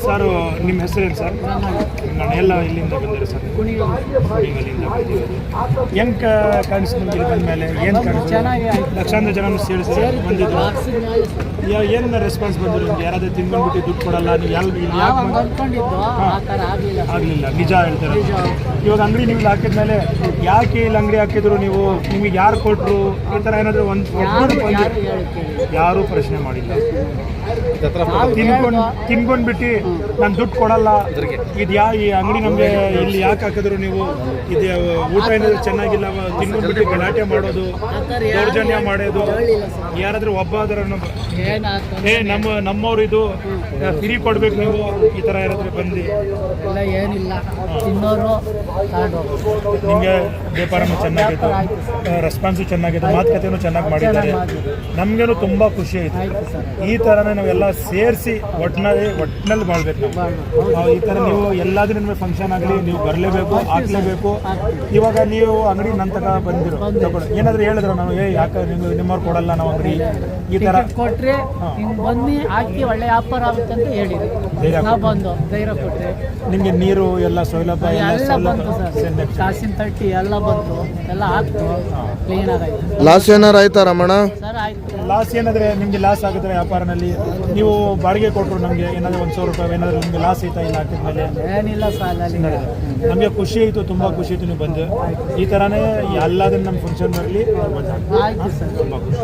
Sir ನಿಮ್ಮ ಹೆಸರೇನು sir? ನಾನು ಎಲ್ಲ ಇಲ್ಲಿಂದ ಬಂದಿರಿ ಸರ್. ಕುಣಿಗಲ್ಲಿಂದ ಹೆಂಗೆ ಕಾಣಿಸ್ತು ನಿಮ್ಗೆ ಇಲ್ಲಿ ಬಂದ ಮೇಲೆ? ಏನು ಕಾಣಿಸ್ತು? ಲಕ್ಷಾಂತರ ಜನ ಸೇರಿಸಿ ಬಂದಿದ್ದು. ಏನು ರೆಸ್ಪಾನ್ಸ್ ಬಂದರು ನಿಮ್ಗೆ? ಯಾರಾದ್ರೂ ತಿನ್ಕೊಂಡ್ಬಿಟ್ಟು ದುಡ್ಡು ಕೊಡಲ್ಲ ನೀವು ಆಗಲಿಲ್ಲ? ನಿಜ ಹೇಳ್ತಾರೆ. ಇವಾಗ ಅಂಗಡಿ ನೀವು ಹಾಕಿದ್ಮೇಲೆ ಯಾಕೆ ಇಲ್ಲಿ ಅಂಗಡಿ ಹಾಕಿದ್ರು ನೀವು? ನಿಮಗೆ ಯಾರು ಕೊಟ್ಟರು? ಈ ಥರ ಏನಾದರೂ ಯಾರೂ ಪ್ರಶ್ನೆ ಮಾಡಿಲ್ಲ. ತಿನ್ಕೊಂಡ್ಬಿಟ್ಟು ನಾನು ದುಡ್ಡು ಕೊಡಲ್ಲ, ಇದು ಈ ಅಂಗಡಿ ನಮಗೆ ಇಲ್ಲಿ ಯಾಕೆ ಹಾಕಿದ್ರು ನೀವು? ಇದು ಊಟ ಏನಾದರೂ ಚೆನ್ನಾಗಿಲ್ಲ, ತಿನ್ಕೊಂಡ್ಬಿಟ್ಟು ಗಲಾಟೆ ಮಾಡೋದು, ದೌರ್ಜನ್ಯ ಮಾಡೋದು, ಯಾರಾದರೂ ಒಬ್ಬ ನಮ್ಮವ್ರು ಇದು ಫ್ರೀ ಕೊಡ್ಬೇಕು ನೀವು, ಈ ಥರ ಯಾರಾದ್ರೂ ಬಂದು? ಏನಿಲ್ಲ, ತಿನ್ನೋರು ನಿಮಗೆ ವ್ಯಾಪಾರನೂ ಚೆನ್ನಾಗಿತ್ತು, ರೆಸ್ಪಾನ್ಸು ಚೆನ್ನಾಗಿತ್ತು, ಮಾತುಕತೆನೂ ಚೆನ್ನಾಗಿ ಮಾಡಿದ್ದಾರೆ. ನಮಗೇನು ತುಂಬ ಖುಷಿ ಆಯಿತು. ಈ ಥರನೇ ನಾವೆಲ್ಲ ಸೇರಿಸಿ ಒಟ್ಟಿನಲ್ಲಿ ಬಾಳ್ಬೇಕು ನಾವು. ಈ ಥರ ನೀವು ಎಲ್ಲಾದ್ರೂ ನಿಮಗೆ ಫಂಕ್ಷನ್ ಆಗಲಿ ನೀವು ಬರಲೇಬೇಕು, ಹಾಕ್ಲೇಬೇಕು. ಇವಾಗ ನೀವು ಅಂಗಡಿ ನಂತರ ಬಂದಿರೋ ತಗೊಳ್ಳಿ, ಏನಾದರೂ ಹೇಳಿದ್ರು ನಾವು ಯಾಕೆ ನಿಮ್ಮವ್ರು ಕೊಡಲ್ಲ ನಾವು ಅಂಗಡಿ ಈ ಥರ ಕೊಟ್ಟರೆ ಬನ್ನಿ ಹಾಕಿ ಒಳ್ಳೆ ವ್ಯಾಪಾರ ಆಗುತ್ತೆ ಅಂತ ಹೇಳಿದ್ರು. ನಾವು ಬಂದು ಧೈರ್ಯ ಕೊಟ್ಟರೆ ನಿಮಗೆ ನೀರು ಎಲ್ಲ ಸೌಲಭ್ಯ ಎಲ್ಲ ಬಂತು ಸರ್. ಕಾಸಿನ ತಟ್ಟಿ ಎಲ್ಲ ಬಂತು, ಎಲ್ಲ ಹಾಕ್ತು, ಕ್ಲೀನ್ ಆಗಾಯ್ತು. ಲಾಸ್ ಏನಾರು ಆಯ್ತಾ ರಮಣ? ಸರ್ ಆಯ್ತು. ಲಾಸ್ ಏನಾದರೆ ನಿಮಗೆ ಲಾಸ್ ಆಗಿದ್ರೆ ವ್ಯಾಪಾರನಲ್ಲಿ ನೀವು ಬಾಡಿಗೆ ಕೊಟ್ಟರು ನಮಗೆ ಏನಾದರೂ 1,000 ರೂಪಾಯಿ ಏನಾದರೂ ನಿಮಗೆ ಲಾಸ್ ಆಯ್ತಾ? ಇಲ್ಲ ಹಾಕಿದ್ಮೇಲೆ ಏನಿಲ್ಲ ಸರ್, ನಮಗೆ ಖುಷಿ ಆಯಿತು, ತುಂಬ ಖುಷಿ ಆಯಿತು ನೀವು ಬಂದು. ಈ ಥರನೇ ಎಲ್ಲದನ್ನು ನಮ್ಮ ಫಂಕ್ಷನ್ ಬರಲಿ. ಆಯ್ತು ಸರ್, ತುಂಬ ಖುಷಿ.